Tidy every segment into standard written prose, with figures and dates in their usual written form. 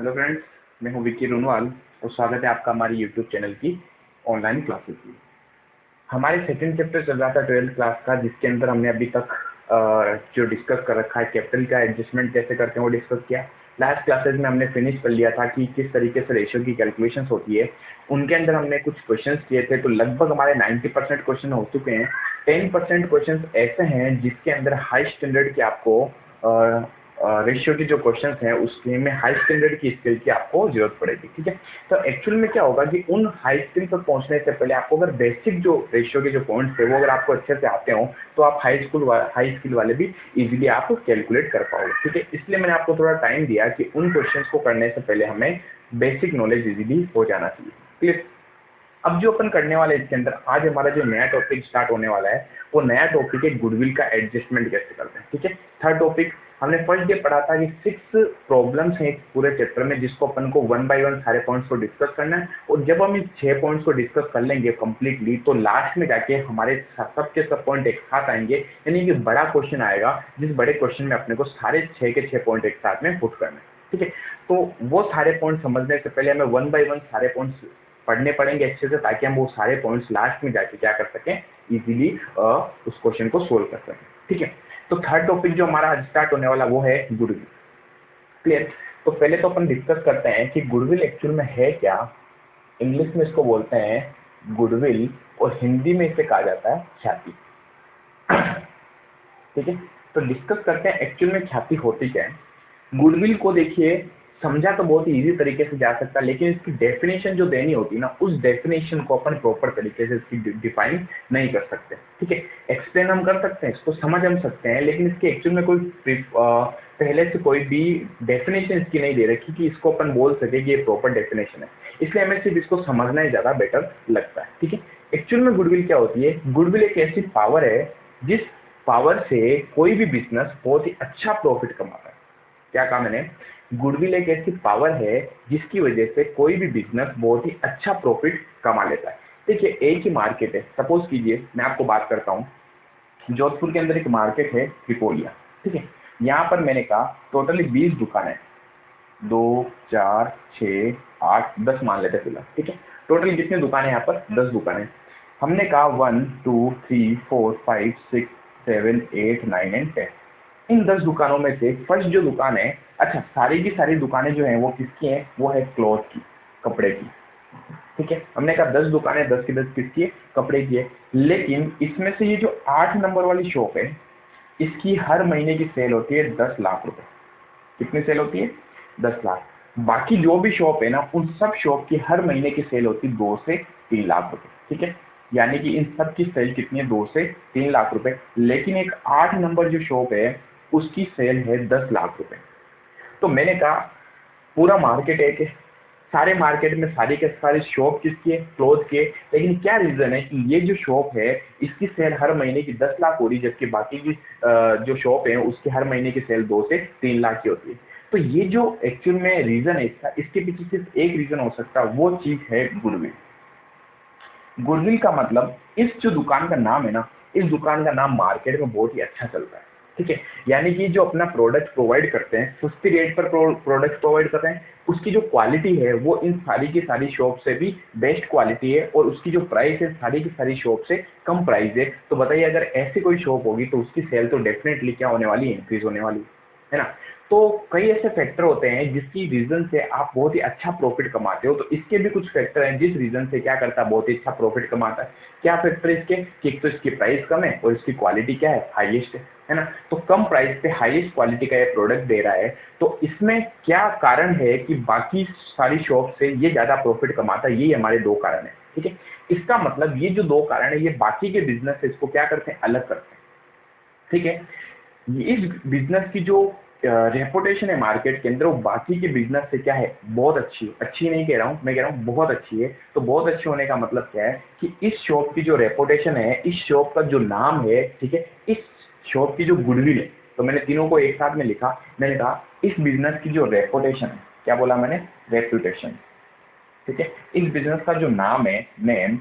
Hello friends, मैं हूं विक्की रोनवाल और स्वागत है आपका हमारी यूट्यूब चैनल की ऑनलाइन क्लासेस में। हमारे सेकंड चैप्टर चल रहा था 12th क्लास का, जिसके अंदर हमने अभी तक जो डिस्कस कर रखा है कैपिटल का एडजस्टमेंट कैसे करते हैं वो डिस्कस किया। लास्ट क्लासेस में हमने फिनिश कर लिया था कि किस तरीके से रेशियो की कैलकुलेशन होती है। उनके अंदर हमने कुछ क्वेश्चन किए थे, तो लगभग हमारे 90% क्वेश्चन हो चुके हैं। 10% क्वेश्चन ऐसे हैं जिसके अंदर हाई स्टैंडर्ड के आपको रेशियो की जो क्वेश्चंस हैं उसमें हाई स्टैंडर्ड की स्किल की आपको जरूरत पड़ेगी। ठीक है, तो एक्चुअल में क्या होगा कि उन हाई स्किल पर पहुंचने से पहले आपको अगर बेसिक जो रेशियो के जो पॉइंट्स है वो अगर आपको अच्छे से आते हो तो आप हाई स्किल वाले भी इजीली आप कैलकुलेट कर पाओगे। ठीक है, इसलिए मैंने आपको थोड़ा टाइम दिया कि उन क्वेश्चंस को करने से पहले हमें बेसिक नॉलेज इजीली हो जाना चाहिए। क्लियर? अब जो अपन करने वाले इसके अंदर आज हमारा जो नया टॉपिक स्टार्ट होने वाला है वो नया टॉपिक है गुडविल का एडजस्टमेंट कैसे करते हैं। ठीक है, थर्ड टॉपिक हमने फर्स्ट डे पढ़ा था कि 6 प्रॉब्लम्स हैं पूरे चैप्टर में, जिसको अपन को वन बाय वन सारे पॉइंट्स को डिस्कस करना है। और जब हम इस 6 पॉइंट्स को डिस्कस कर लेंगे कंप्लीटली तो लास्ट में जाके हमारे सबके सब पॉइंट एक साथ आएंगे, यानी कि बड़ा क्वेश्चन आएगा जिस बड़े क्वेश्चन में अपने को सारे 6 के 6 पॉइंट एक साथ में पुट करना है। ठीक है, तो वो सारे पॉइंट समझने से पहले हमें वन बाय वन सारे पॉइंट्स पढ़ने पड़ेंगे अच्छे से, ताकि हम वो सारे पॉइंट्स लास्ट में जाके क्या कर सकें, इजीली उस क्वेश्चन को सोल्व कर सकें। ठीक है, तो थर्ड टॉपिक जो हमारा आज स्टार्ट होने वाला वो है गुडविल। क्लियर? तो पहले तो अपन डिस्कस करते हैं कि गुडविल एक्चुअल में है क्या। इंग्लिश में इसको बोलते हैं गुडविल और हिंदी में इसे कहा जाता है ख्याति। ठीक है, तो डिस्कस करते हैं एक्चुअल में ख्याति होती क्या है। गुडविल को देखिए, समझा तो बहुत ही इजी तरीके से जा सकता है, लेकिन इसकी डेफिनेशन जो देनी होती है ना, उस डेफिनेशन को अपन प्रॉपर तरीके से इसकी डिफाइन नहीं कर सकते। ठीक है, एक्सप्लेन हम कर सकते हैं, इसको समझ हम सकते हैं, लेकिन इसके एक्चुअल में कोई पहले से कोई भी डेफिनेशन इसकी नहीं दे रखी कि इसको अपन बोल सके कि ये प्रॉपर डेफिनेशन है। इसलिए हमें सिर्फ इसको समझना ही ज्यादा बेटर लगता है। ठीक है, एक्चुअल में गुडविल क्या होती है? गुडविल एक ऐसी पावर है जिस पावर से कोई भी बिजनेस बहुत ही अच्छा प्रॉफिट कमाता है। क्या कहा मैंने? गुडविल एक ऐसी पावर है जिसकी वजह से कोई भी बिजनेस बहुत ही अच्छा प्रॉफिट कमा लेता है। देखिए, एक ही मार्केट है, सपोज कीजिए मैं आपको बात करता हूँ, जोधपुर के अंदर एक मार्केट है त्रिपोलिया। ठीक है, यहाँ पर मैंने कहा टोटली 20 दुकानें, 2 4 6 8 10 मान लेते फिलहाल। ठीक है, टोटल कितनी दुकानें यहाँ पर? 10 दुकानें। हमने कहा 1 2 3 4 5 6 7 8 9 एंड 10। इन 10 दुकानों में से फर्स्ट जो दुकान है, अच्छा सारी की सारी दुकानें जो हैं वो किसकी हैं? वो है क्लॉथ की, कपड़े की। ठीक है, हमने कहा 10 दुकानें, 10 की 10 किसकी है? कपड़े की है। लेकिन इसमें से ये जो 8 नंबर वाली शॉप है, इसकी हर महीने की सेल होती है 10 लाख रुपए। कितनी सेल होती है? 10 लाख। बाकी जो भी शॉप है ना, उन सब शॉप की हर महीने की सेल होती है 2 से 3 लाख रुपए। ठीक है, यानी कि इन सब की सेल कितनी है? 2 से 3 लाख रुपए। लेकिन एक 8 नंबर जो शॉप है उसकी सेल है 10 लाख रुपए। तो मैंने कहा पूरा मार्केट है, सारे मार्केट में सारी के सारी शॉप किसकी है? क्लोथ की है। लेकिन क्या रीजन है कि ये जो शॉप है इसकी सेल हर महीने की 10 लाख हो रही, जबकि बाकी की जो शॉप है उसकी हर महीने की सेल 2 से 3 लाख की होती है। तो ये जो एक्चुअल में रीजन है इसका, इसके पीछे सिर्फ एक रीजन हो सकता है, वो चीज है गुडविल। गुडविल का मतलब, इस जो दुकान का नाम है ना, इस दुकान का नाम मार्केट में बहुत ही अच्छा चलता है। ठीक है, यानी कि जो अपना प्रोडक्ट प्रोवाइड करते हैं, सस्ती रेट पर प्रोडक्ट प्रोवाइड करते हैं, उसकी जो क्वालिटी है वो इन सारी की सारी शॉप से भी बेस्ट क्वालिटी है, और उसकी जो प्राइस है सारी की सारी शॉप से कम प्राइस है। तो बताइए, अगर ऐसी कोई शॉप होगी तो उसकी सेल तो डेफिनेटली क्या होने वाली है? इंक्रीज होने वाली है ना। तो कई ऐसे फैक्टर होते हैं जिसकी रीजन से आप बहुत ही अच्छा प्रॉफिट कमाते हो। तो इसके भी कुछ फैक्टर हैं जिस रीजन से क्या करता है, बहुत ही अच्छा प्रॉफिट कमाता है। क्या फैक्टर इसके? कि एक तो इसकी प्राइस कम है और इसकी क्वालिटी क्या है? हाईएस्ट है ना। तो कम प्राइस पे हाईएस्ट क्वालिटी का ये प्रोडक्ट दे रहा है। तो इसमें क्या कारण है कि बाकी सारी शॉप से ये ज्यादा प्रॉफिट कमाता है? ये हमारे 2 कारण है। ठीक है, इसका मतलब ये जो 2 कारण है ये बाकी के बिजनेस से इसको क्या करते हैं? अलग करते हैं। ठीक है, इस बिजनेस की जो रेपुटेशन है मार्केट के अंदर, वो बाकी के बिजनेस से क्या है? बहुत अच्छी है। अच्छी नहीं कह रहा हूं, मैं कह रहा हूं बहुत अच्छी है। तो बहुत अच्छी होने का मतलब क्या है कि इस शॉप की जो रेपुटेशन है, इस शॉप का जो नाम है, ठीक है, इस शॉप की जो गुडविल है, तो मैंने तीनों को एक साथ में लिखा। मैंने कहा इस बिजनेस की जो रेपुटेशन है, क्या बोला मैंने? रेपुटेशन। ठीक है, इस बिजनेस का जो नाम है, नेम,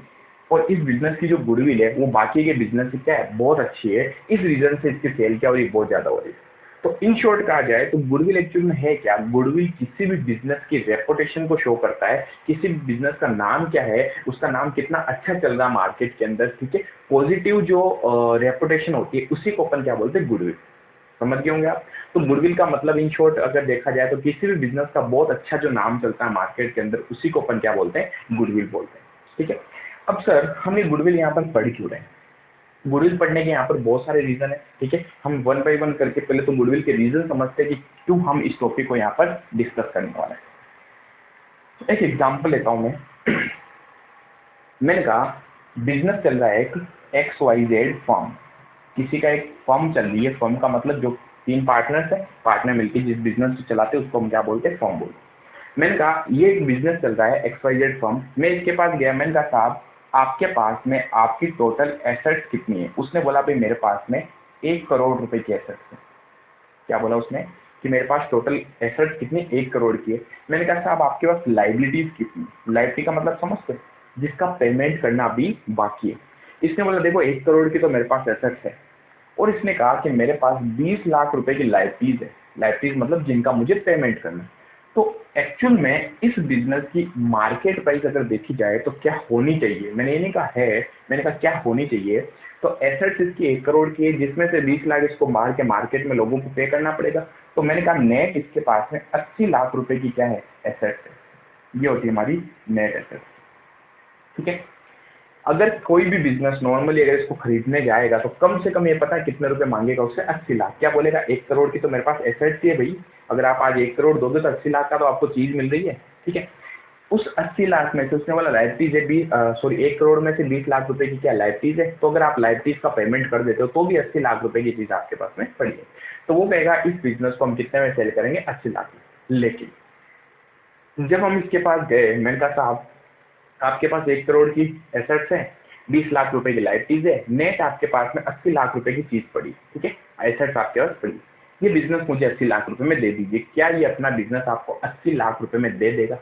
और इस बिजनेस की जो गुडविल है वो बाकी के बिजनेस से क्या है? बहुत अच्छी है। इस रीजन से इसकी सेल क्या हो रही है? बहुत ज्यादा हो रही है। तो इन शॉर्ट कहा जाए तो गुडविल एक्चुअली में है क्या? गुडविल किसी भी बिजनेस की रेपुटेशन को शो करता है, किसी भी बिजनेस का नाम क्या है, उसका नाम कितना अच्छा चल रहा है मार्केट के अंदर, ठीक है। पॉजिटिव जो रेपुटेशन होती है उसी को अपन क्या बोलते हैं? गुडविल। समझ गए होंगे आप। तो गुडविल का मतलब इन शॉर्ट अगर देखा जाए तो किसी भी बिजनेस का बहुत अच्छा जो नाम चलता है मार्केट के अंदर उसी को अपन क्या बोलते हैं? गुडविल बोलते हैं, ठीक है। अब सर हम ये गुडविल यहाँ पर पढ़ क्यों रहे हैं? गुडविल पढ़ने के यहाँ पर बहुत सारे रीजन है, ठीक है। हम वन बाय वन करके पहले तो गुडविल के रीजन समझते हैं कि क्यों हम इस टॉपिक को यहाँ पर डिस्कस करने वाले हैं। एक एग्जांपल लेता हूं मैंने कहा बिजनेस चल रहा है एक XYZ फर्म, किसी का एक फर्म चल रही है। फर्म का मतलब जो 3 पार्टनर्स है, पार्टनर मिलकर जिस बिजनेस को चलाते हैं उसको हम क्या बोलते हैं? फर्म बोलते हैं। मैंने कहा ये एक बिजनेस चल रहा है XYZ फर्म, मैं इसके पास गया, मैंने कहा साहब आपके पास में आपकी टोटल एसेट्स कितनी है? उसने बोला भाई मेरे पास में 1 करोड़ रुपए की एसेट्स है। क्या बोला उसने? कि मेरे पास टोटल एसेट्स कितनी? 1 करोड़ की है। मैंने कहा साहब आपके पास लाइबिलिटीज कितनी? लाइबिलिटी का मतलब समझते, जिसका पेमेंट करना अभी बाकी है। इसने बोला देखो 1 करोड़ की तो मेरे पास एसेट्स है, और इसने कहा कि मेरे पास 20 लाख रुपए की लाइबिलिटीज है। लाइबिलिटीज मतलब जिनका मुझे पेमेंट करना है। तो एक्चुअल में इस बिजनेस की मार्केट प्राइस अगर देखी जाए तो क्या होनी चाहिए? मैंने ये नहीं कहा है, मैंने कहा क्या होनी चाहिए। तो एसेट्स इसकी 1 करोड़ की है, जिसमें से 20 लाख इसको मार के मार्केट में लोगों को पे करना पड़ेगा। तो मैंने कहा नेट इसके पास में 80 लाख रुपए की क्या है? एसेट्स है। ये होती है हमारी नेट एसेट्स, ठीक है। अगर कोई भी बिजनेस नॉर्मली अगर इसको खरीदने जाएगा तो कम से कम ये पता है कितने रुपए मांगेगा उससे? 80 लाख। क्या बोलेगा? 1 करोड़ की तो मेरे पास एसेट्स है भाई, अगर आप आज 1 करोड़ दोगे तो 80 लाख का तो आपको चीज मिल रही है, ठीक है। उस 80 लाख में से उसने बोला लाइबिलिटीज है 1 करोड़ में से 20 लाख रुपए की क्या लाइबिलिटीज है। तो अगर आप लाइबिलिटीज का पेमेंट कर देते हो तो भी 80 लाख रुपए की चीज आपके पास में पड़ी है। तो वो कहेगा इस बिजनेस को हम कितने में सेल करेंगे? 80 लाख में। लेकिन जब हम इसके पास गए, मैंने कहा साहब आपके पास 1 करोड़ की एसेट्स है, 20 लाख रुपए की लाइबिलिटीज है, नेट आपके पास में 80 लाख रुपए की चीज पड़ी, ठीक है। एसेट्स आपके पास पड़ी, ये बिजनेस मुझे 80 लाख रुपए में दे दीजिए। क्या ये अपना बिजनेस आपको 80 लाख रुपए में दे देगा?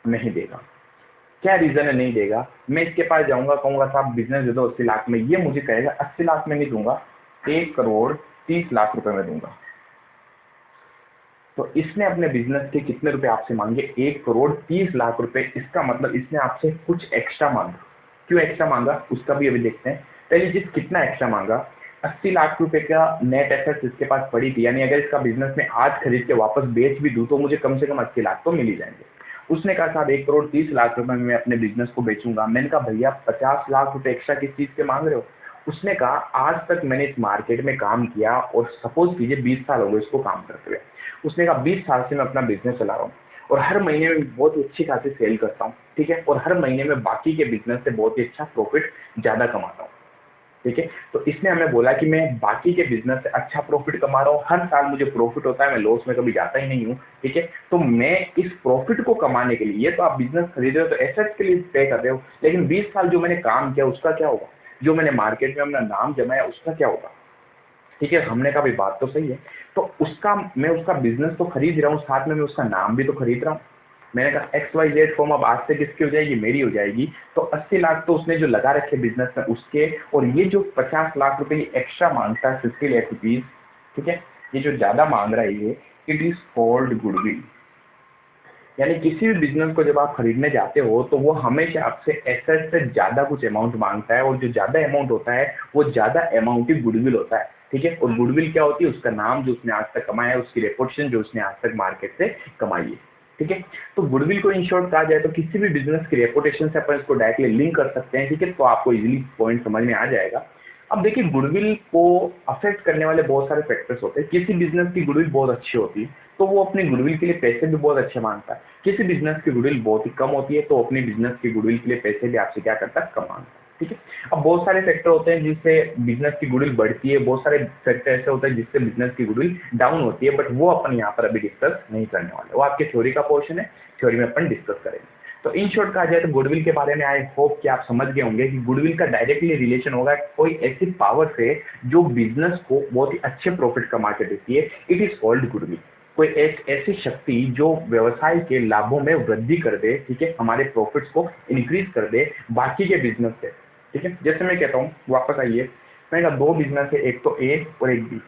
नहीं देगा। क्या रीजन है नहीं देगा? मैं इसके पास जाऊंगा, कहूंगा साहब बिजनेस दे दो 80 लाख में, ये मुझे कहेगा 80 लाख में नहीं दूंगा, 1 करोड़ 30 लाख रुपए में दूंगा। तो इसने अपने बिजनेस के कितने रुपए आपसे मांगे? 1 करोड़ 30 लाख रुपए। इसका मतलब इसने आपसे कुछ एक्स्ट्रा मांगा। क्यों एक्स्ट्रा मांगा उसका भी अभी देखते हैं। पहले जिस कितना एक्स्ट्रा मांगा, 80 लाख रुपए का नेट एसेट्स इसके पास पड़ी थी, यानी अगर इसका बिजनेस में आज खरीद के वापस बेच भी दूं तो मुझे कम से कम 80 लाख तो मिल ही जाएंगे। उसने कहा साहब 1 करोड़ 30 लाख रुपए में मैं अपने बिजनेस को बेचूंगा। मैंने कहा भैया 50 लाख रुपए एक्स्ट्रा किस चीज के मांग रहे हो? उसने कहा आज तक मैंने इस मार्केट में काम किया और सपोज कीजिए 20 साल हो गए इसको काम करते हुए। उसने कहा 20 साल से मैं अपना बिजनेस चला रहा हूँ और हर महीने में बहुत ही अच्छी खासी सेल करता हूँ, ठीक है, और हर महीने में बाकी के बिजनेस से बहुत ही अच्छा प्रॉफिट ज्यादा कमाता हूँ, ठीक है। तो इसने हमें बोला कि मैं बाकी के बिजनेस से अच्छा प्रॉफिट कमा रहा हूँ, हर साल मुझे प्रॉफिट होता है, मैं लॉस में कभी जाता ही नहीं हूँ, ठीक है। तो मैं इस प्रॉफिट को कमाने के लिए, ये तो आप बिजनेस खरीद रहे हो तो एसेट्स के लिए पे कर रहे हो, लेकिन 20 साल जो मैंने काम किया उसका क्या होगा? जो मैंने मार्केट में अपना नाम जमाया उसका क्या होगा? ठीक है। हमने कहा भाई बात तो सही है, तो मैं उसका बिजनेस तो खरीद रहा हूँ, साथ में मैं उसका नाम भी तो खरीद रहा हूँ। मैंने कहा XYZ फॉर्म अब आज से किसकी हो जाएगी? मेरी हो जाएगी। तो 80 लाख तो उसने जो लगा रखे बिजनेस में उसके, और ये जो 50 लाख रुपए की एक्स्ट्रा मांगता है 50 लाख रुपीज, ठीक है, ये जो ज्यादा मांग रहा है ये, इट इज कॉल्ड गुडविल। यानी किसी भी बिजनेस को जब आप खरीदने जाते हो तो वो हमेशा आपसे एसेट से ज्यादा कुछ अमाउंट मांगता है, और जो ज्यादा अमाउंट होता है वो ज्यादा अमाउंट ही गुडविल होता है, ठीक है। और गुडविल क्या होती है? उसका नाम जो उसने आज तक कमाया है, उसकी रेपुटेशन जो उसने आज तक मार्केट से कमाई है, ठीक है। तो गुडविल को इन शॉर्ट कहा जाए तो किसी भी बिजनेस की रेपुटेशन से अपन इसको डायरेक्टली लिंक कर सकते हैं, ठीक है। तो आपको इजीली पॉइंट समझ में आ जाएगा। अब देखिए गुडविल को अफेक्ट करने वाले बहुत सारे फैक्टर्स होते हैं। किसी बिजनेस की गुडविल बहुत अच्छी होती है तो वो अपनी गुडविल के लिए पैसे भी बहुत अच्छे मांगता है। किसी बिजनेस की गुडविल बहुत ही कम होती है तो अपनी बिजनेस की गुडविल के लिए पैसे भी आपसे क्या करता है? कम मांगता है, ठीक है। अब बहुत सारे फैक्टर होते हैं जिससे बिजनेस की गुडविल बढ़ती है, बहुत सारे फैक्टर ऐसे होते हैं जिससे बिजनेस की गुडविल डाउन होती है, बट वो अपन यहाँ पर अभी डिस्कस नहीं करने वाले, वो आपके थ्योरी का पोर्शन है, थ्योरी में अपन डिस्कस करेंगे। तो इन शॉर्ट कहा जाए तो गुडविल के बारे में आई होप कि आप समझ गए होंगे कि गुडविल का डायरेक्टली रिलेशन होगा कोई ऐसी पावर से जो बिजनेस को बहुत ही अच्छे प्रॉफिट कमा के देती है, इट इज कॉल्ड गुडविल। कोई एक ऐसी शक्ति जो व्यवसाय के लाभों में वृद्धि कर दे, ठीक है, हमारे प्रॉफिट्स को इंक्रीज कर दे बाकी के बिजनेस से, ठीक है। जैसे मैं कहता हूँ, वापस आइए, मैंने कहा 2 बिजनेस है, एक तो ए और एक बी।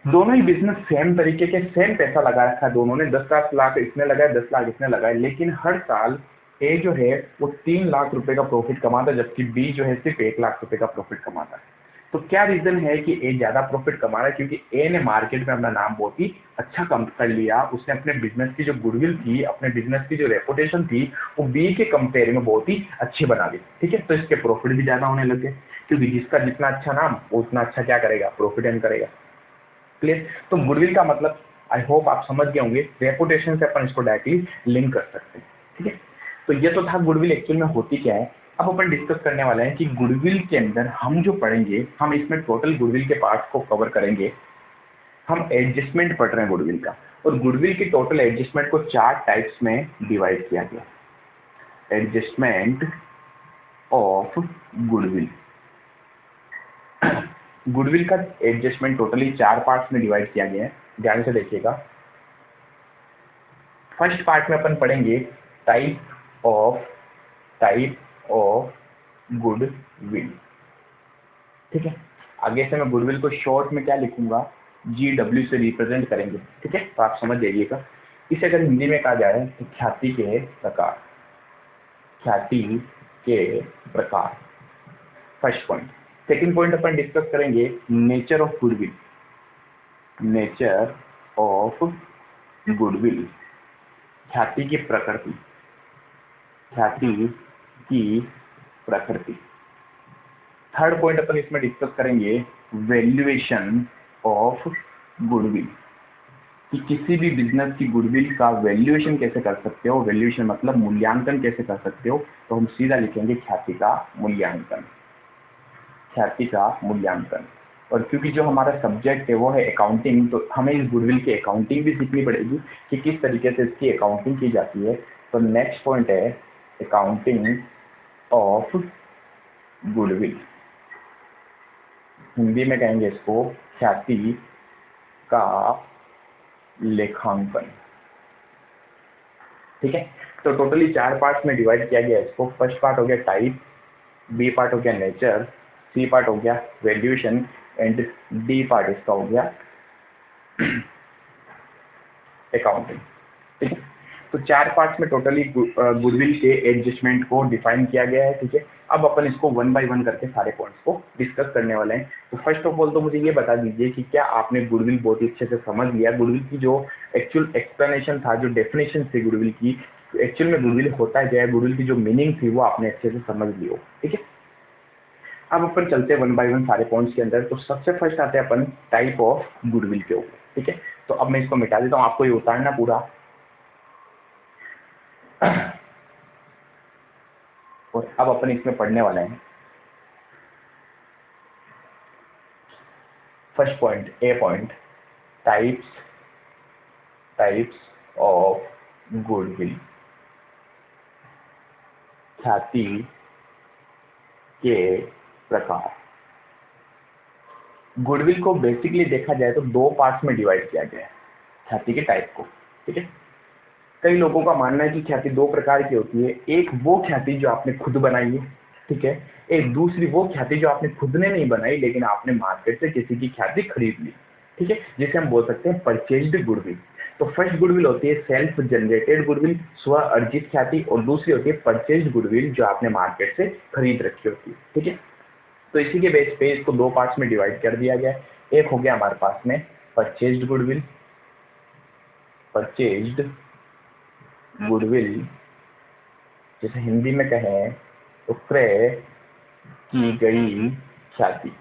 दोनों ही बिजनेस सेम तरीके के सेम पैसा लगा रखा है, दोनों ने 10 लाख इसने लगाया, 10 लाख इसने लगाया, लेकिन हर साल ए जो है वो 3 लाख रुपए का प्रॉफिट कमाता है, जबकि बी जो है सिर्फ 1 लाख रुपए का प्रॉफिट कमाता है। तो क्या रीजन है कि ए ज्यादा प्रॉफिट कमा रहा है? क्योंकि ए ने मार्केट में अपना नाम बहुत ही अच्छा कम कर लिया, उसने अपने बिजनेस की जो गुडविल थी, अपने बिजनेस की जो रेपुटेशन थी, वो बी के कंपेयर में बहुत ही अच्छी बना ली। ठीक है, तो इसके प्रॉफिट भी ज्यादा होने लगे, क्योंकि जिसका जितना अच्छा नाम वो उतना अच्छा क्या करेगा, प्रॉफिट अर्न करेगा। क्लियर? तो गुडविल का मतलब आई होप आप समझ गए होंगे, रेपुटेशन से अपन इसको डायरेक्टली लिंक कर सकते हैं। ठीक है, तो ये तो था गुडविल एक्चुअल में होती क्या है। अब अपन डिस्कस करने वाले हैं कि गुडविल के अंदर हम जो पढ़ेंगे, हम इसमें टोटल गुडविल के पार्ट्स को कवर करेंगे। हम एडजस्टमेंट पढ़ रहे हैं गुडविल का, और गुडविल की टोटल एडजस्टमेंट को 4 टाइप्स में डिवाइड किया गया। एडजस्टमेंट ऑफ गुडविल, गुडविल का एडजस्टमेंट टोटली 4 पार्ट्स में डिवाइड किया गया है, ध्यान से देखिएगा। फर्स्ट पार्ट में अपन पढ़ेंगे टाइप ऑफ गुडविल। ठीक है, आगे से मैं गुडविल को शॉर्ट में क्या लिखूंगा, GW से रिप्रेजेंट करेंगे। ठीक है, तो आप समझ जाइएगा। इसे अगर हिंदी में कहा जाए तो ख्याति के प्रकार, ख्याति के प्रकार, फर्स्ट पॉइंट। सेकंड पॉइंट अपन डिस्कस करेंगे nature of goodwill, nature of goodwill, ख्याति की प्रकृति, ख्याति की प्रकृति। थर्ड पॉइंट अपन इसमें डिस्कस करेंगे वैल्यूएशन ऑफ गुडविल, कि किसी भी बिजनेस की गुडविल का वैल्यूएशन कैसे कर सकते हो। वैल्यूएशन मतलब मूल्यांकन कैसे कर सकते हो, तो हम सीधा लिखेंगे ख्याति का मूल्यांकन, ख्याति का मूल्यांकन। और क्योंकि जो हमारा सब्जेक्ट है वो है अकाउंटिंग, तो हमें इस गुडविल की अकाउंटिंग भी सीखनी पड़ेगी कि किस तरीके से इसकी अकाउंटिंग की जाती है। तो नेक्स्ट पॉइंट है अकाउंटिंग ऑफ गुडविल, हिंदी में कहेंगे इसको ख्याति का लेखांकन। ठीक है, तो टोटली 4 पार्ट्स में डिवाइड किया गया इसको। फर्स्ट पार्ट हो गया टाइप, बी पार्ट हो गया नेचर, सी पार्ट हो गया वैल्यूएशन, एंड डी पार्ट इसका हो गया अकाउंटिंग। ठीक है, तो 4 पार्ट्स में टोटली गुडविल के एडजस्टमेंट को डिफाइन किया गया है। ठीक है, अब अपन इसको 1 बाय 1 करके सारे पॉइंट्स को डिस्कस करने वाले हैं। तो फर्स्ट ऑफ ऑल तो मुझे ये बता दीजिए कि क्या आपने गुडविल बहुत ही अच्छे से समझ लिया, गुडविल की जो एक्चुअल एक्सप्लेनेशन था, जो डेफिनेशन थी गुडविल की, एक्चुअल में गुडविल होता है क्या है, गुडविल की जो मीनिंग थी वो आपने अच्छे से समझ ली हो। ठीक है, अब अपन चलते हैं 1 बाय 1 सारे पॉइंट्स के अंदर। तो सबसे फर्स्ट आते हैं अपन टाइप ऑफ गुडविल के ऊपर। ठीक है, तो अब मैं इसको मिटा देता हूं, आपको ये उतारना पूरा। और अब अपन इसमें पढ़ने वाले हैं first point, A point, types of goodwill, ख्याति के प्रकार। गुडविल को बेसिकली देखा जाए तो 2 पार्ट्स में डिवाइड किया गया है ख्याति के टाइप को। ठीक है, कई लोगों का मानना है कि ख्याति 2 प्रकार की होती है, एक वो ख्याति जो आपने खुद बनाई है, ठीक है, एक दूसरी वो ख्याति जो आपने खुद ने नहीं बनाई लेकिन आपने मार्केट से किसी की ख्याति खरीद ली। ठीक है, जिसे हम बोल सकते हैं परचेज्ड गुडविल। तो फर्स्ट गुडविल होती है सेल्फ जनरेटेड गुडविल, स्व अर्जित ख्याति, और दूसरी होती है परचेज्ड गुडविल जो आपने मार्केट से खरीद रखी होती है। ठीक है, तो इसी के बेस पे इसको 2 पार्ट्स में डिवाइड कर दिया गया है। एक हो गया हमारे पास में परचेज्ड गुडविल, परचेज्ड गुडविल जैसे हिंदी में कहें तो क्रय की गई ख्याति।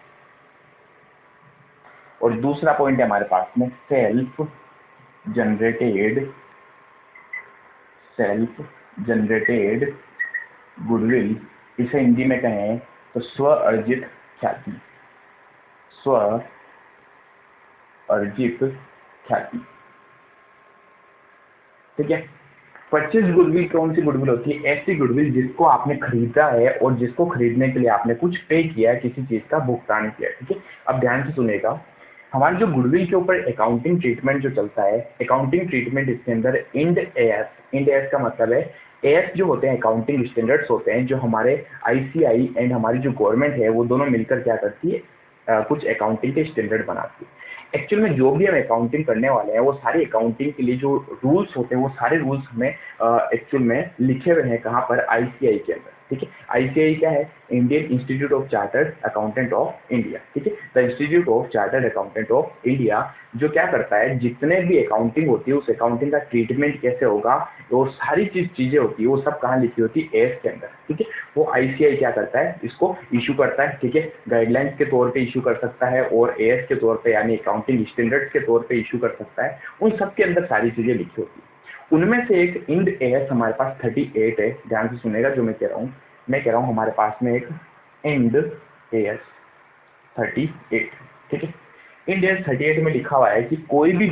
और दूसरा पॉइंट है हमारे पास में सेल्फ जनरेटेड गुडविल, इसे हिंदी में कहें तो स्व अर्जित ख्याति, स्व अर्जित ख्याति। ठीक है, परचेज गुडविल कौन सी गुडविल होती है? ऐसी गुडविल जिसको आपने खरीदा है और जिसको खरीदने के लिए आपने कुछ पे किया है, किसी चीज का भुगतान किया है। ठीक है, अब ध्यान से सुनेगा, हमारी जो गुडविल के ऊपर अकाउंटिंग ट्रीटमेंट जो चलता है, अकाउंटिंग ट्रीटमेंट इसके अंदर इंड एएस का मतलब है, एएस जो होते हैं अकाउंटिंग स्टैंडर्ड्स होते हैं जो हमारे आईसीआई एंड हमारी जो गवर्नमेंट है वो दोनों मिलकर क्या करती है, कुछ अकाउंटिंग के स्टैंडर्ड बनाती है। एक्चुअल में जो भी हम अकाउंटिंग करने वाले हैं वो सारी अकाउंटिंग के लिए जो रूल्स होते हैं वो सारे रूल्स हमें एक्चुअल में लिखे हुए हैं कहाँ पर, आईसीआई के अंदर। ठीक है, आईसीआई क्या है, Indian institute of chartered accountant of India. ठीक है, the institute of chartered accountant of India जो क्या करता है, जितने भी अकाउंटिंग होती है उस अकाउंटिंग का ट्रीटमेंट कैसे होगा, तो सारी चीजें होती है वो सब कहाँ लिखी होती है, एएस के अंदर। ठीक है, वो आईसीआई क्या करता है, इसको इशू करता है। ठीक है, गाइडलाइंस के तौर पे इशू कर सकता है और एएस के तौर पे यानी अकाउंटिंग स्टैंडर्ड्स के तौर पे इशू कर सकता है। उन सब के अंदर सारी चीजें लिखी होती है। उनमें से एक इंड एएस हमारे पास 38 है। ध्यान से सुनेगा जो मैं कह रहा हूँ हमारे पास में एक इंड एएस 38। ठीक है, इंड एएस 38 में लिखा हुआ है कि कोई भी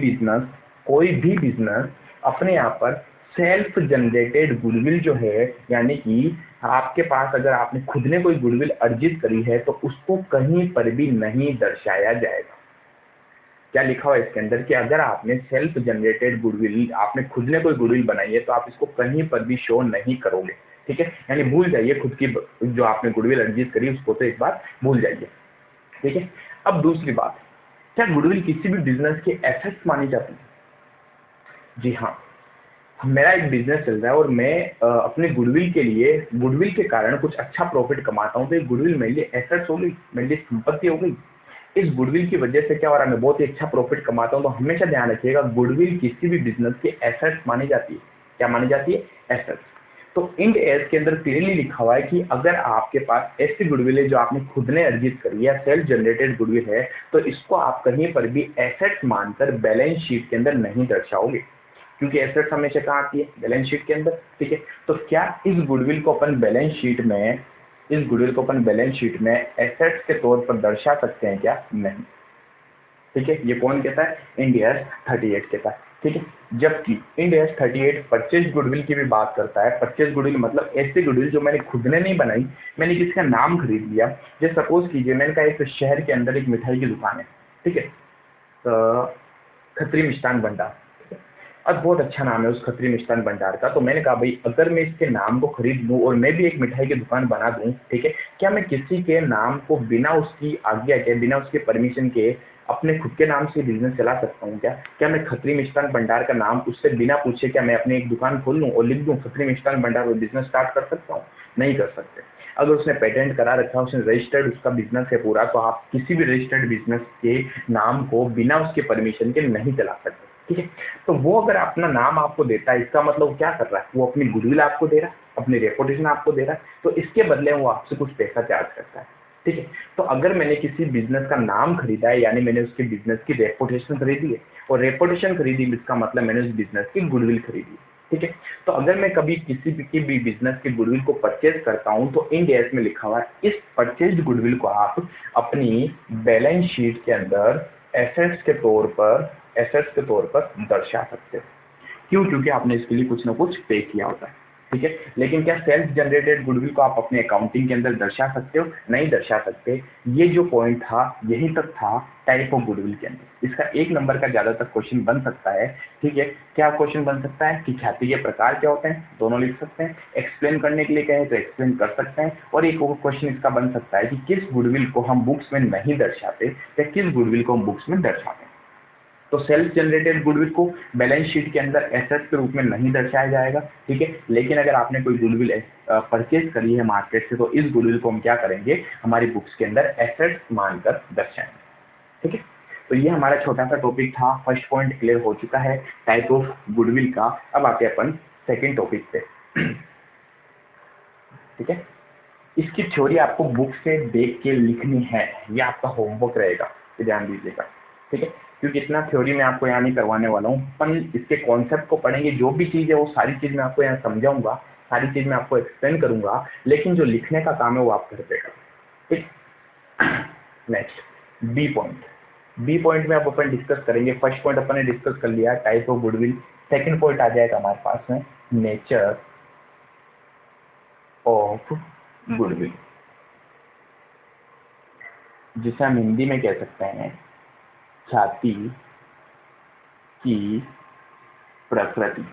बिजनेस अपने यहाँ पर सेल्फ जनरेटेड गुडविल जो है, यानी कि आपके पास अगर आपने खुद ने कोई गुडविल अर्जित करी है तो उसको कहीं पर भी नहीं दर्शाया जाएगा। क्या लिखा हुआ है इसके अंदर कि अगर आपने सेल्फ जनरेटेड गुडविल, आपने खुद ने कोई गुडविल बनाई है तो आप इसको कहीं पर भी शो नहीं करोगे। ठीक है, यानी भूल जाइए खुद की जो आपने गुडविल अर्जित करी उसको तो एक बार भूल जाइए। ठीक है, अब दूसरी बात, क्या गुडविल किसी भी बिजनेस के एसेट्स मानी जाती है? जी हाँ, मेरा एक बिजनेस चल रहा है और मैं अपने गुडविल के कारण कुछ अच्छा प्रॉफिट कमाता हूँ, तो ये गुडविल मेरे लिए एसेट्स हो गई, मेरे लिए संपत्ति हो गई। इस गुडविल की वजह से क्या हो रहा है, मैं बहुत ही अच्छा प्रॉफिट कमाता हूँ। तो हमेशा ध्यान रखिएगा, गुडविल किसी भी बिजनेस के एसेट्स मानी जाती है। क्या मानी जाती है? एसेट्स। तो इंड एस के अंदर क्लियरली लिखा हुआ है कि अगर आपके पास ऐसी गुडविल है जो आपने खुद ने अर्जित करी है, सेल्फ जनरेटेड गुडविल है, तो इसको आप कहीं पर भी एसेट्स मानकर बैलेंस शीट के अंदर नहीं दर्शाओगे, क्योंकि एसेट्स हमेशा कहाँ आती है? बैलेंस शीट के अंदर। ठीक है, तो क्या इस गुडविल को अपन बैलेंस शीट में एसेट्स के तौर पर दर्शा सकते हैं क्या? नहीं। ठीक है, ये कौन कहता है? इंड एस 38 कहता है। ठीक है, जबकि इंड एस 38 परचेज गुडविल की भी बात करता है। परचेज गुडविल मतलब ऐसी गुडविल जो मैंने खुद ने नहीं बनाई, मैंने किसी का नाम खरीद लिया। जैसे सपोज कीजिए मैंने कहा एक शहर के अंदर एक मिठाई की दुकान है। ठीक है, तो खत्री मिष्ठान भंडार, अब बहुत अच्छा नाम है उस खत्री मिष्ठान भंडार का। तो मैंने कहा भाई अगर मैं इसके नाम को खरीद लूं और मैं भी एक मिठाई की दुकान बना दूं, ठीक है, क्या मैं किसी के नाम को बिना उसकी आज्ञा के, बिना उसके परमिशन के अपने खुद के नाम से बिजनेस चला सकता हूँ? क्या मैं खत्री मिष्ठान भंडार का नाम उससे बिना पूछे क्या मैं अपनी एक दुकान खोल लूं और लिख दूं खत्री मिष्ठान भंडार और बिजनेस स्टार्ट कर सकता हूँ? नहीं कर सकते। अगर उसने पेटेंट करा रखा है, उसने रजिस्टर्ड उसका बिजनेस है पूरा, तो आप किसी भी रजिस्टर्ड बिजनेस के नाम को बिना उसके परमिशन के नहीं चला सकते। ठीक है, तो वो अगर अपना नाम आपको देता है, इसका मतलब क्या कर रहा है? वो अपनी गुडविल आपको दे रहा है, अपनी रेपुटेशन आपको दे रहा है, तो इसके बदले वो आपसे कुछ पैसा चार्ज करता है। ठीक है, तो अगर मैंने किसी बिजनेस का नाम खरीदा है, यानी मैंने उसके बिजनेस की रेपुटेशन खरीदी है, और रेपुटेशन खरीदी इसका मतलब मैंने उस बिजनेस की गुडविल खरीदी है। ठीक है, तो अगर मैं कभी किसी भी बिजनेस की गुडविल को परचेज करता हूं, तो इंड एस में लिखा हुआ है इस परचेज गुडविल को आप अपनी बैलेंस शीट के अंदर एसेट्स के तौर पर दर्शा सकते हो। क्यों? क्योंकि आपने इसके लिए कुछ ना कुछ पे किया होता है। ठीक है, लेकिन क्या सेल्फ जनरेटेड गुडविल को आप अपने अकाउंटिंग के अंदर दर्शा सकते हो? नहीं दर्शा सकते। ये जो पॉइंट था यही तक था टाइप ऑफ गुडविल के अंदर। इसका 1 नंबर का ज्यादातर क्वेश्चन बन सकता है। ठीक है, क्या क्वेश्चन बन सकता है कि ख्याति के प्रकार क्या होते हैं, दोनों लिख सकते हैं। एक्सप्लेन करने के लिए कहें तो एक्सप्लेन कर सकते हैं। और एक और क्वेश्चन इसका बन सकता है कि किस गुडविल को हम बुक्स में नहीं दर्शाते या किस गुडविल को हम बुक्स में दर्शाते हैं। तो सेल्फ जनरेटेड गुडविल को बैलेंस शीट के अंदर एसेट के रूप में नहीं दर्शाया जाएगा। ठीक है, लेकिन अगर आपने कोई गुडविल परचेज करी है मार्केट से, तो इस गुडविल को हम क्या करेंगे, हमारी बुक्स के अंदर एसेट मानकर दर्शाएंगे। ठीक है, तो ये हमारा छोटा सा टॉपिक था। फर्स्ट पॉइंट क्लियर हो चुका है टाइप ऑफ गुडविल का। अब आते हैं अपन सेकेंड टॉपिक पे। ठीक है, इसकी थ्योरी आपको बुक से देख के लिखनी है, ये आपका होमवर्क रहेगा, तो ध्यान दीजिएगा। ठीक है, क्योंकि इतना थ्योरी मैं आपको यहाँ नहीं करवाने वाला हूँ। अपन इसके कॉन्सेप्ट को पढ़ेंगे, जो भी चीज है वो सारी चीज मैं आपको यहाँ समझाऊंगा, सारी चीज मैं आपको एक्सप्लेन करूंगा, लेकिन जो लिखने का काम है वो आप कर देगा। ठीक, नेक्स्ट बी पॉइंट में अब अपन डिस्कस करेंगे। फर्स्ट पॉइंट अपन ने डिस्कस कर लिया type of goodwill. Second point आ जाएगा हमारे पास में नेचर ऑफ गुडविल, जिसे हम हिंदी में कह सकते हैं ख्याति की प्रकृति।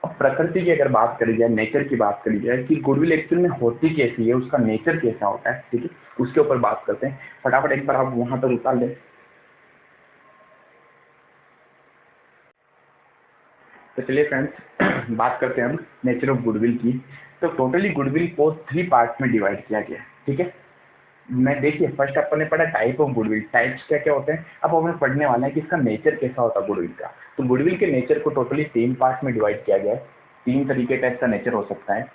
अब प्रकृति की अगर बात करी जाए, नेचर की बात करी जाए कि गुडविल एक्चुअल में होती कैसी है, उसका नेचर कैसा होता है, ठीक है, उसके ऊपर बात करते हैं। फटाफट एक बार आप वहां पर उतार ले। तो चलिए फ्रेंड्स बात करते हैं हम नेचर ऑफ गुडविल की। तो टोटली गुडविल को 3 पार्ट में डिवाइड किया गया है, ठीक है। मैं देखिए फर्स्ट अपन ने पढ़ा टाइप ऑफ गुडविल, टाइप्स क्या क्या होते हैं। अब हमें पढ़ने वाला है कि इसका नेचर कैसा होता है गुडविल का। तो गुडविल के नेचर को टोटली 3 पार्ट में डिवाइड किया गया है। 3 तरीके का इसका नेचर हो सकता है।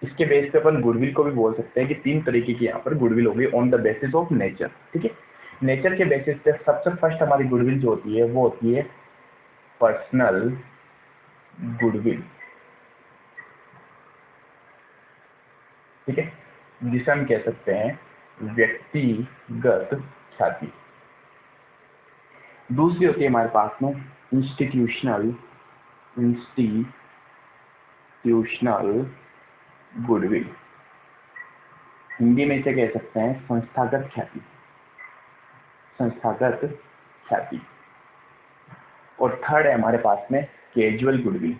इसके बेस पे अपन गुडविल को भी बोल सकते हैं कि 3 तरीके की यहाँ पर गुडविल होगी on the basis of nature, ठीक है। नेचर के बेसिस पे सबसे फर्स्ट हमारी गुडविल जो होती है वो होती है पर्सनल गुडविल, ठीक है, जिसे हम कह सकते हैं व्यक्तिगत ख्याति। दूसरी होती है हमारे पास में इंस्टीट्यूशनल गुडविल, हिंदी में इसे कह सकते हैं संस्थागत ख्याति। और थर्ड है हमारे पास में कैजुअल गुडविल,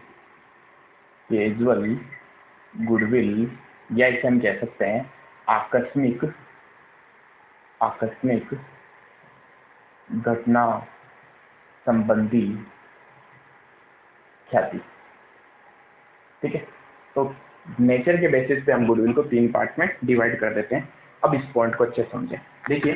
या इसे हम कह सकते हैं आकस्मिक घटना संबंधी ख्याति, ठीक है। तो नेचर के बेसिस पे हम गुडविल को 3 पार्ट में डिवाइड कर देते हैं। अब इस पॉइंट को अच्छे समझें। देखिए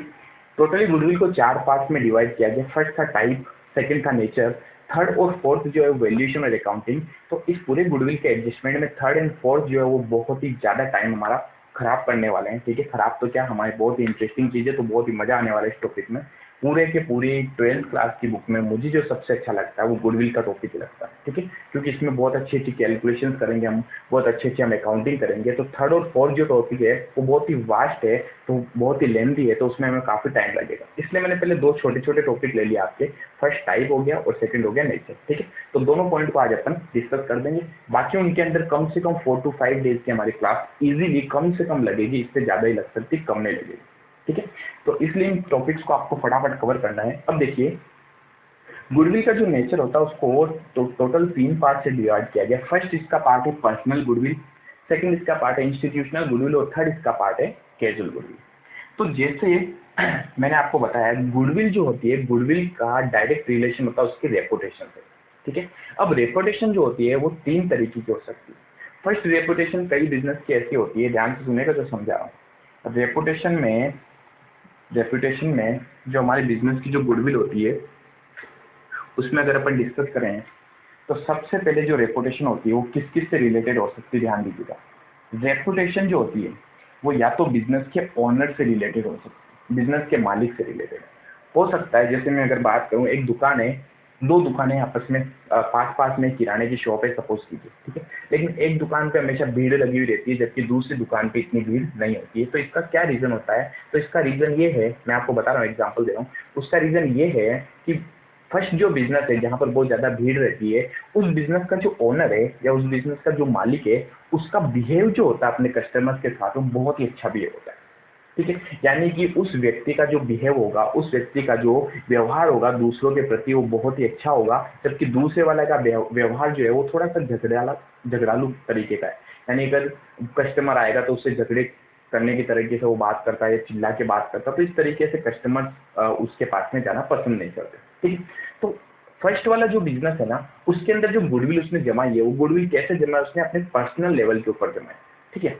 टोटली गुडविल को 4 पार्ट में डिवाइड किया गया। फर्स्ट था टाइप, सेकंड था नेचर, थर्ड और फोर्थ जो है वैल्यूएशन और अकाउंटिंग। तो इस पूरे गुडविल के एडजस्टमेंट में थर्ड एंड फोर्थ जो है वो बहुत ही ज्यादा टाइम हमारा खराब करने वाले हैं, ठीक है। खराब तो क्या, हमारे बहुत ही इंटरेस्टिंग चीज है, तो बहुत ही मजा आने वाला है इस टॉपिक में। पूरे के पूरी 12th क्लास की बुक में मुझे जो सबसे अच्छा लगता है वो गुडविल का टॉपिक ही लगता है, ठीक है, क्योंकि इसमें बहुत अच्छी अच्छी कैलकुलेशन करेंगे हम, बहुत अच्छे हम अकाउंटिंग करेंगे। तो थर्ड और फोर्थ जो टॉपिक है वो बहुत ही वास्ट है, तो बहुत ही लेंथी है, तो उसमें हमें काफी टाइम लगेगा। इसलिए मैंने पहले 2 छोटे छोटे टॉपिक ले लिया आपके, फर्स्ट टाइप हो गया और सेकंड हो गया नेचर, ठीक है। तो दोनों पॉइंट को आज अपन डिस्कस कर देंगे। बाकी उनके अंदर कम से कम 4 to 5 डेज की हमारी क्लास इजीली कम से कम लगेगी, इससे ज्यादा ही लग सकती, कम नहीं लगेगी, ठीक है। तो इसलिए इन टॉपिक्स को आपको फटाफट कवर करना है। अब देखिए गुडविल का जो नेचर होता है उसको टोटल 3 पार्ट से डिवाइड किया गया। फर्स्ट इसका पार्ट है पर्सनल गुडविल, सेकंड इसका पार्ट है इंस्टीट्यूशनल गुडविल और थर्ड इसका पार्ट है कैजुअल गुडविल। तो जैसे मैंने आपको बताया गुडविल जो होती है, गुडविल का डायरेक्ट रिलेशन होता है उसकी रेपुटेशन से, ठीक है। अब रेपुटेशन जो होती है वो 3 तरीके की हो सकती है। फर्स्ट रेपुटेशन कई बिजनेस की ऐसी होती है, ध्यान से सुनेगा जो समझा रहा हूँ। रेपुटेशन में जो हमारे बिजनेस की जो गुडविल होती है उसमें अगर अपन डिस्कस करें तो सबसे पहले जो रेपुटेशन होती है वो किस किस से रिलेटेड हो सकती है, ध्यान दीजिएगा। रेपुटेशन जो होती है वो या तो बिजनेस के ओनर से रिलेटेड हो सकती है, बिजनेस के मालिक से रिलेटेड हो सकता है। जैसे मैं अगर बात करूं, एक दुकान है, 2 दुकानें आपस में पास में किराने की शॉप है सपोज कीजिए, ठीक है, लेकिन एक दुकान पे हमेशा भीड़ लगी हुई रहती है जबकि दूसरी दुकान पे इतनी भीड़ नहीं होती है। तो इसका क्या रीजन होता है? तो इसका रीजन ये है, मैं आपको बता रहा हूँ, एग्जाम्पल दे रहा हूँ। उसका रीजन ये है कि फर्स्ट जो बिजनेस है जहां पर बहुत ज्यादा भीड़ रहती है, उस बिजनेस का जो ओनर है या उस बिजनेस का जो मालिक है उसका बिहेव जो होता है अपने कस्टमर्स के साथ वो बहुत ही अच्छा बिहेव होता है, ठीक है। यानी कि उस व्यक्ति का जो बिहेव होगा, उस व्यक्ति का जो व्यवहार होगा दूसरों के प्रति वो बहुत ही अच्छा होगा, जबकि दूसरे वाला का व्यवहार जो है वो थोड़ा सा झगड़ालू तरीके का है। यानी अगर कस्टमर आएगा तो उससे झगड़े करने की तरीके से वो बात करता है या चिल्ला के बात करता है, तो इस तरीके से कस्टमर उसके पास में जाना पसंद नहीं करते, ठीक है। तो फर्स्ट वाला जो बिजनेस है ना उसके अंदर जो गुडविल उसने जमाई है, वो गुडविल कैसे जमा है? उसने अपने पर्सनल लेवल के ऊपर जमाया, ठीक है।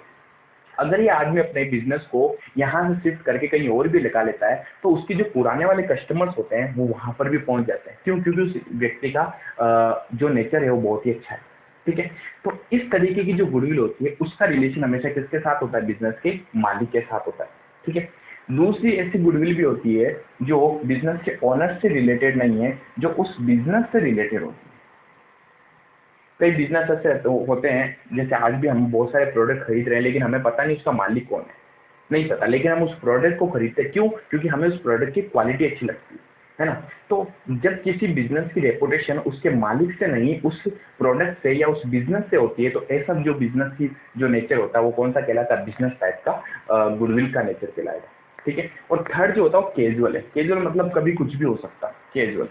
अगर ये आदमी अपने बिजनेस को यहाँ से शिफ्ट करके कहीं और भी लगा लेता है तो उसके जो पुराने वाले कस्टमर्स होते हैं वो वहां पर भी पहुंच जाते हैं। क्यों? क्योंकि उस व्यक्ति का जो नेचर है वो बहुत ही अच्छा है, ठीक है। तो इस तरीके की जो गुडविल होती है उसका रिलेशन हमेशा किसके साथ होता है? बिजनेस के मालिक के साथ होता है, ठीक है। दूसरी ऐसी गुडविल भी होती है जो बिजनेस के ओनर से रिलेटेड नहीं है, जो उस बिजनेस से रिलेटेड होती है। कई बिजनेस ऐसे होते हैं, जैसे आज भी हम बहुत सारे प्रोडक्ट खरीद रहे हैं लेकिन हमें पता नहीं उसका मालिक कौन है, नहीं पता, लेकिन हम उस प्रोडक्ट को खरीदते हैं। क्यों? क्योंकि हमें उस प्रोडक्ट की क्वालिटी अच्छी लगती है ना। तो जब किसी बिजनेस की रेपुटेशन उसके मालिक से नहीं उस प्रोडक्ट से या उस बिजनेस से होती है, तो ऐसा जो बिजनेस की जो नेचर होता है वो कौन सा कहलाता है? बिजनेस टाइप का गुडविल का नेचर कहलाएगा, ठीक है। और थर्ड जो होता है वो कैजुअल है। कैजुअल मतलब कभी कुछ भी हो सकता है। कैजुअल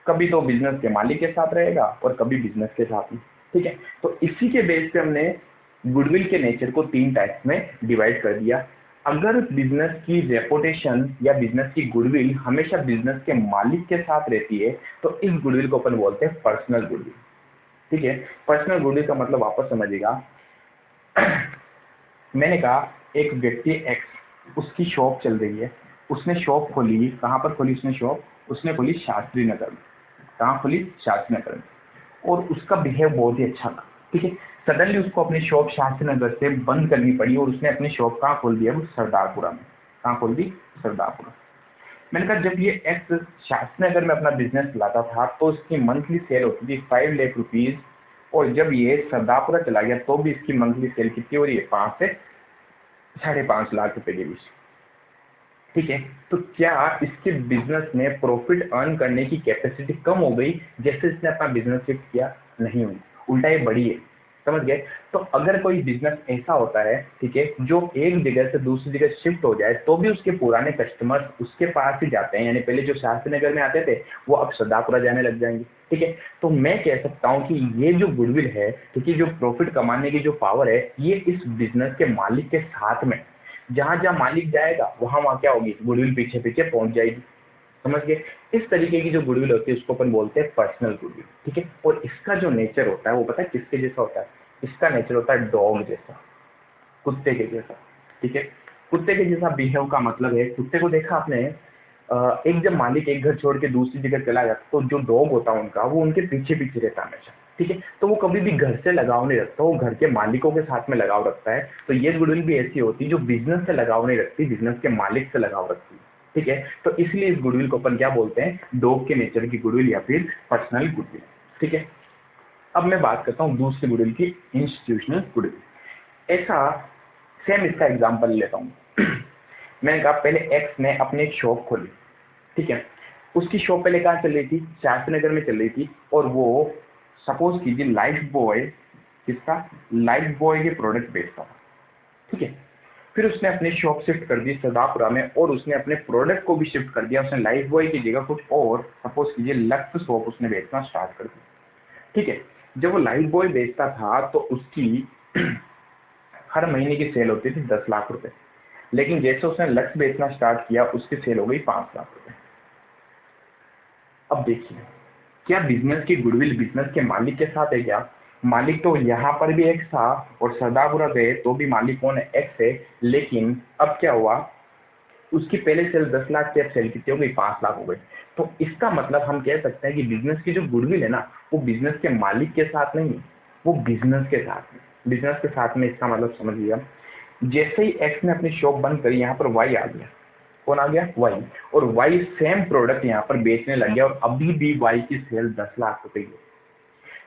कभी तो बिजनेस के मालिक के साथ रहेगा और कभी बिजनेस के साथ ही, ठीक है। तो इसी के बेस पे हमने गुडविल के नेचर को 3 टाइप्स में डिवाइड कर दिया। अगर बिजनेस की रेपुटेशन या बिजनेस की गुडविल हमेशा बिजनेस के मालिक के साथ रहती है तो इस गुडविल को अपन बोलते हैं पर्सनल गुडविल। ठीक है, पर्सनल गुडविल का मतलब वापस समझिएगा। मैंने कहा एक व्यक्ति एक्स, उसकी शॉप चल रही है, उसने शॉप खोली, कहां पर खोली उसने शॉप? उसने खोली शास्त्री नगर में। कहां खोली? शास्त्री नगर में। और उसका बिहेव बहुत ही अच्छा था। ठीक है, सडनली उसको अपनी शॉप शास्त्री नगर से बंद करनी पड़ी और उसने अपनी शॉप कहां खोल दिया? वो सरदारपुरा में। कहां खोल दी? सरदारपुरा। मैंने कहा जब ये एक्स शास्त्री नगर में अपना बिजनेस चलाता था तो उसकी मंथली सेल होती थी 5 लाख रुपीज, और जब ये सरदारपुरा चला गया तो भी इसकी मंथली सेल कितनी हो रही है? 5 से 5.5 लाख रुपए के बीच। ठीक है, तो क्या इसके बिजनेस में प्रॉफिट अर्न करने की कैपेसिटी कम हो गई जैसे इसने अपना बिजनेस शिफ्ट किया? नहीं हुई, उल्टा ये बढ़ी है। समझ गए? तो अगर कोई बिजनेस ऐसा होता है, ठीक है, जो एक जगह से दूसरी जगह शिफ्ट हो जाए तो भी उसके पुराने कस्टमर्स उसके पास ही जाते हैं, यानी पहले जो शास्त्री नगर में आते थे वो अब सरदारपुरा जाने लग जाएंगे। ठीक है, तो मैं कह सकता हूं कि ये जो गुडविल है, ठीक है, जो प्रॉफिट कमाने की जो पावर है, ये इस बिजनेस के मालिक के साथ में, जहां जहां मालिक जाएगा वहां वहां क्या होगी? गुडविल पीछे पीछे पहुंच जाएगी। समझ गए? इस तरीके की जो गुडविल होती है उसको अपन बोलते हैं पर्सनल गुडविल। ठीक है, और इसका जो नेचर होता है वो पता है किसके जैसा होता है? इसका नेचर होता है डॉग जैसा, कुत्ते के जैसा। ठीक है, कुत्ते के जैसा बिहेव का मतलब है, कुत्ते को देखा आपने, एक जब मालिक एक घर छोड़ के दूसरी जगह चला जाता तो जो डॉग होता है उनका, वो उनके पीछे पीछे रहता हमेशा। ठीक है, तो वो कभी भी घर से लगाव नहीं रखता, वो घर के मालिकों के साथ में लगाव रखता है। तो ये गुडविल भी ऐसी होती है जो बिजनेस से लगाव नहीं रखती, बिजनेस के मालिक से लगाव रखती है। ठीक है, तो इसलिए इस गुडविल को अपन क्या बोलते हैं? डॉग के नेचर की गुडविल या फिर पर्सनल गुडविल। ठीक है, अब मैं बात करता हूं दूसरी गुडविल की, इंस्टीट्यूशनल गुडविल। ऐसा सेम इसका एग्जांपल लेता हूं। मैंने कहा पहले एक्स ने अपनी एक शॉप खोली। ठीक है, उसकी शॉप पहले कहां चल रही थी? शास्त्री नगर में चल रही थी, और वो सपोज कीजिए लाइफ बॉय, किसका? लाइफ बॉय के प्रोडक्ट बेचता था। ठीक है, फिर उसने अपनी शॉप शिफ्ट कर दी सरदारपुरा में, और उसने अपने प्रोडक्ट को भी शिफ्ट कर दिया। उसने लाइफ बॉय की जगह कुछ और, सपोज कीजिए लक्स सोप उसने बेचना स्टार्ट कर दिया। ठीक है, जब वो लाइफ बॉय बेचता था तो उसकी हर महीने की सेल होती थी 10 लाख रुपए, लेकिन जैसे उसने लक्स बेचना स्टार्ट किया उसकी सेल हो गई 5 लाख रुपए। अब देखिए, क्या बिजनेस की गुडविल बिजनेस के मालिक के साथ है क्या? मालिक तो यहाँ पर भी एक्स था और सरदारपुरा गए तो भी मालिक कौन है? एक्स है। लेकिन अब क्या हुआ? उसकी पहले सेल 10 लाख की, अब सेल कितनी हो गई? 5 लाख हो गई। तो इसका मतलब हम कह सकते हैं कि बिजनेस की जो गुडविल है ना, वो बिजनेस के मालिक के साथ नहीं, वो बिजनेस के साथ में। बिजनेस के साथ में इसका मतलब समझिए, जैसे ही एक्स ने अपनी शॉप बंद करी, यहाँ पर वाई आ गया। कौन आ गया? वाई। और वाई सेम प्रोडक्ट यहाँ पर बेचने लग गया, और अभी भी वाई की सेल 10 लाख रुपए की।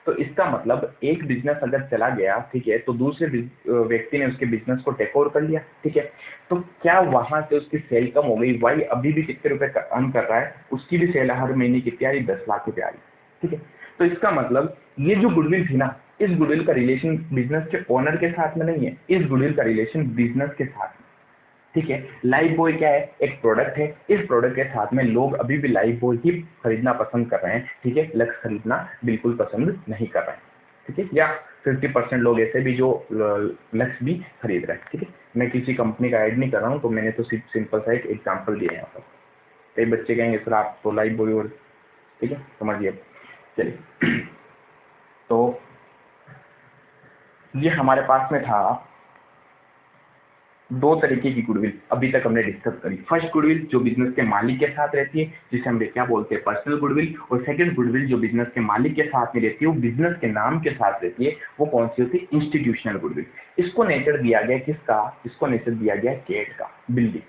तो इसका मतलब एक बिजनेस अगर चला गया, ठीक है, तो दूसरे व्यक्ति ने उसके बिजनेस को टेक ओवर कर लिया। ठीक है, तो क्या वहां से उसकी सेल कम हो गई? वाई अभी भी कितने रुपए अर्न कर रहा है? उसकी भी सेल हर महीने कितनी आ रही? 10 लाख रुपए आ रही। ठीक है, तो इसका मतलब ये जो गुडविल थी ना, इस गुडविल का रिलेशन बिजनेस के ओनर के साथ में नहीं है, इस गुडविल का रिलेशन बिजनेस के साथ में। ठीक है, लाइफ बॉय क्या है? एक प्रोडक्ट है। इस प्रोडक्ट के साथ में लोग अभी भी लाइफ बॉय ही खरीदना पसंद कर रहे हैं। ठीक है, लक्स खरीदना बिल्कुल पसंद नहीं कर रहे हैं। ठीक है, या 50% लोग ऐसे भी जो लक्स भी खरीद रहे हैं। ठीक है, मैं किसी कंपनी का ऐड नहीं कर रहा हूं, तो मैंने तो सिंपल सा एक एग्जाम्पल दिया यहाँ पर। कई बच्चे कहेंगे सर आप तो लाइफ बॉय, और ठीक है, समझिए। चलिए, तो ये हमारे पास में था 2 तरीके की गुडविल अभी तक हमने डिस्कस करी। फर्स्ट गुडविल जो बिजनेस के मालिक के साथ रहती है, जिसे हम क्या बोलते हैं? Personal goodwill. और सेकंड गुडविल जो बिजनेस के मालिक के साथ में रहती है, वो बिजनेस के नाम के साथ रहती है, वो कौन सी होती है? Institutional goodwill. इसको नेचर दिया गया किसका? इसको नेचर दिया गया कैट का, बिल्ली।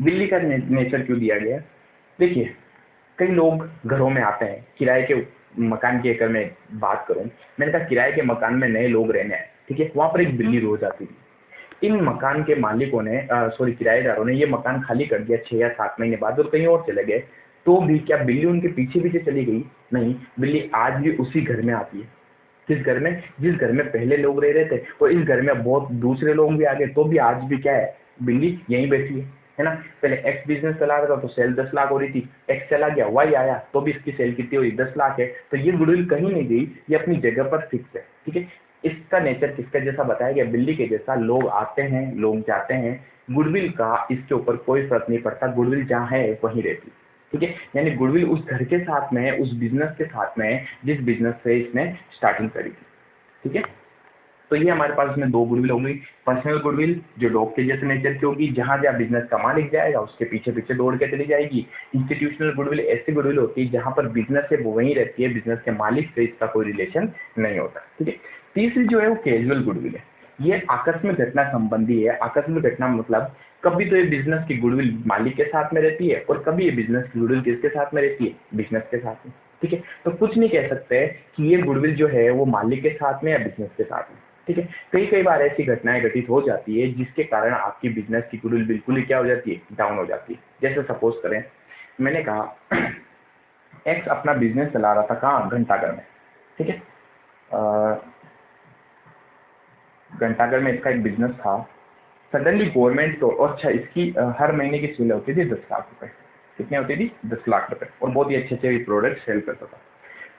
बिल्ली का नेचर क्यों दिया गया? देखिए, कई लोग घरों में आते हैं, किराए के मकान की अगर मैं बात करूं, मैंने कहा किराए के मकान में नए लोग रहने आए। ठीक है, वहां पर एक बिल्ली रोज आती थी। इन मकान के मालिकों ने किराएदारों ने ये मकान खाली कर दिया 6 या 7 महीने बाद, और कहीं और चले गए। तो भी क्या बिल्ली उनके पीछे पीछे चली गई? नहीं, बिल्ली आज भी उसी घर में आती है। किस घर में? जिस घर में पहले लोग रह रहे थे। और इस घर में बहुत दूसरे लोग भी आ गए, तो भी आज भी क्या है? बिल्ली यहीं बैठी है। है ना। पहले एक्स बिजनेस चला रहा था तो सेल 10 लाख हो रही थी, एक्स चला गया, वाई आया तो भी इसकी सेल कितनी हुई, 10 लाख है। तो ये गुडविल कहीं नहीं गई, ये अपनी जगह पर फिक्स है, ठीक है। इसका नेचर किसका जैसा बताया गया, बिल्ली के जैसा, लोग आते हैं लोग जाते हैं, गुडविल का इसके ऊपर कोई फर्क नहीं पड़ता, गुडविल जहाँ है वहीं रहती, ठीक है। यानी गुडविल उस घर के साथ में है, उस बिजनेस के साथ में है जिस बिजनेस से इसने स्टार्टिंग करी थी, ठीक है। तो ये हमारे पास इसमें दो गुडविल होंगी। पर्सनल गुडविल जो डॉग के जैसे नेचर की होगी, जहां जहां बिजनेस का मालिक जाएगा उसके पीछे पीछे दौड़ के चली जाएगी। इंस्टीट्यूशनल गुडविल ऐसी गुडविल होती है जहां पर बिजनेस है वो वहीं रहती है, बिजनेस के मालिक से इसका कोई रिलेशन नहीं होता, ठीक है। तीसरी जो है वो कैजुअल गुडविल है, ये आकस्मिक घटना संबंधी है। आकस्मिक घटना मतलब कभी तो ये बिजनेस की गुडविल मालिक के साथ में रहती है और कभी ये बिजनेस की गुडविल किसके साथ में रहती है, बिजनेस के साथ में, ठीक है। तो कुछ नहीं कह सकते कि ये गुडविल जो है वो मालिक के साथ में या बिजनेस के साथ में, ठीक है। कई बार ऐसी घटनाएं घटित हो जाती है जिसके कारण आपकी बिजनेस की गुडविल बिल्कुल ही क्या हो जाती है, डाउन हो जाती है। जैसे सपोज करें, मैंने कहा एक्स अपना बिजनेस चला रहा था कहाँ, घंटाघर में, ठीक है। घंटाघर में इसका एक बिजनेस था। सडनली गवर्नमेंट को, अच्छा इसकी हर महीने की सेल होती थी 10 लाख रुपए। कितनी होती थी, 10 लाख रुपए, और बहुत ही अच्छे अच्छे प्रोडक्ट सेल करता था।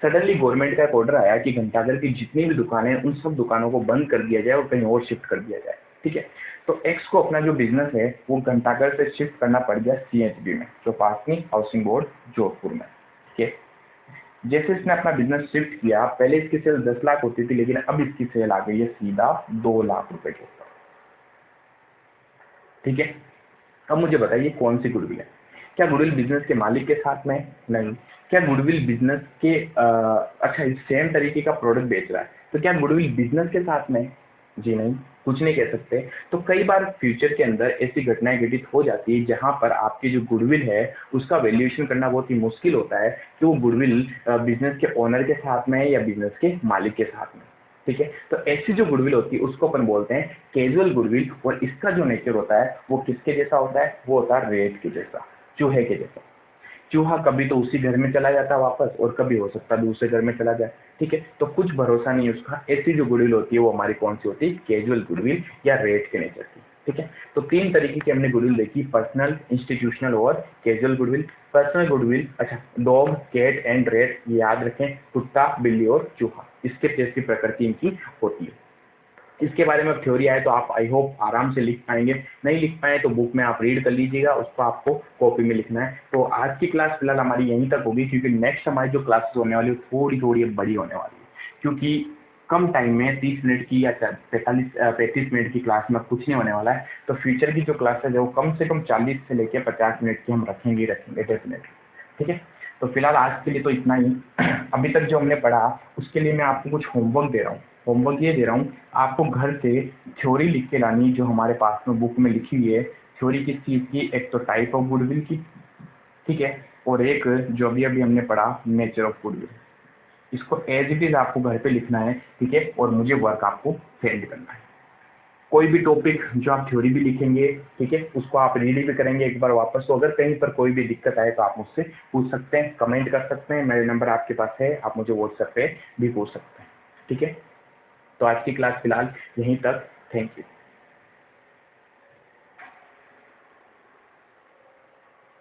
सडनली गवर्नमेंट का एक ऑर्डर आया कि घंटाघर की जितनी भी दुकानें हैं उन सब दुकानों को बंद कर दिया जाए और कहीं और शिफ्ट कर दिया जाए, ठीक है। तो एक्स को अपना जो बिजनेस है वो घंटाघर से शिफ्ट करना पड़ गया सीएचबी में, जो पासनी हाउसिंग बोर्ड जोधपुर में, ठीक है। जैसे इसने अपना बिजनेस शिफ्ट किया, पहले इसकी सेल 10 लाख होती थी लेकिन अब इसकी सेल आ गई है सीधा 2 लाख रुपए के ऊपर, ठीक है। अब मुझे बताइए कौन सी गुडविल है। क्या गुडविल बिजनेस के मालिक के साथ में, नहीं। क्या गुडविल बिजनेस के अच्छा सेम तरीके का प्रोडक्ट बेच रहा है तो क्या गुडविल बिजनेस के साथ में, जी नहीं, कुछ नहीं कह सकते। तो कई बार फ्यूचर के अंदर ऐसी घटनाएं घटित हो जाती है जहां पर आपकी जो गुडविल है उसका वैल्यूएशन करना बहुत ही मुश्किल होता है कि वो गुडविल बिजनेस के ओनर के साथ में है या बिजनेस के मालिक के साथ में, ठीक है। तो ऐसी जो गुडविल होती है उसको अपन बोलते हैं कैजुअल गुडविल, और इसका जो नेचर होता है वो किसके जैसा होता है, वो होता है रेत के जैसा, चूहे के जैसा। चूहा कभी तो उसी घर में चला जाता है वापस और कभी हो सकता है दूसरे घर में चला जाए, ठीक है। तो कुछ भरोसा नहीं है उसका। ऐसी जो गुडविल होती है वो हमारी कौन सी होती है, कैजुअल गुडविल या रेट के नेचर की, ठीक है। तो 3 तरीके की हमने गुडविल देखी, पर्सनल, इंस्टीट्यूशनल और कैजुअल गुडविल। पर्सनल गुडविल, अच्छा डॉग, कैट एंड रेट, याद रखें, कुत्ता, बिल्ली और चूहा, इसके जैसी प्रकृति इनकी होती है। इसके बारे में थ्योरी आए तो आप आई होप आराम से लिख पाएंगे, नहीं लिख पाए तो बुक में आप रीड कर लीजिएगा, उसको आपको कॉपी में लिखना है। तो आज की क्लास फिलहाल हमारी यहीं तक होगी, क्योंकि नेक्स्ट हमारी जो क्लासेस होने वाली है थोड़ी थोड़ी बड़ी होने वाली है, क्योंकि कम टाइम में 30 मिनट की या 35 मिनट की क्लास में कुछ नहीं होने वाला है। तो फ्यूचर की जो क्लासेस है वो कम से कम 40 से लेकर 50 मिनट की हम रखेंगे डेफिनेटली, ठीक है। तो फिलहाल आज के लिए तो इतना ही। अभी तक जो हमने पढ़ा उसके लिए मैं आपको कुछ होमवर्क दे रहा हूँ। होमवर्क ये दे रहा हूँ, आपको घर से थ्योरी लिख के लानी जो हमारे पास में बुक में लिखी हुई है। थ्योरी किस चीज की, एक तो टाइप ऑफ गुडविल की, ठीक है, और एक जो अभी अभी हमने पढ़ा नेचर ऑफ गुडविल। इसको एज इट इज आपको घर पे लिखना है, ठीक है, और मुझे वर्क आपको सेंड करना है। कोई भी टॉपिक जो आप थ्योरी भी लिखेंगे, ठीक है, उसको आप रीड भी करेंगे एक बार वापस। तो अगर कहीं पर कोई भी दिक्कत आए तो आप मुझसे पूछ सकते हैं, कमेंट कर सकते हैं, मेरे नंबर आपके पास है, आप मुझे व्हाट्सएप पे भी पूछ सकते हैं, ठीक है। तो आज की क्लास फिलहाल यहीं तक, थैंक यू।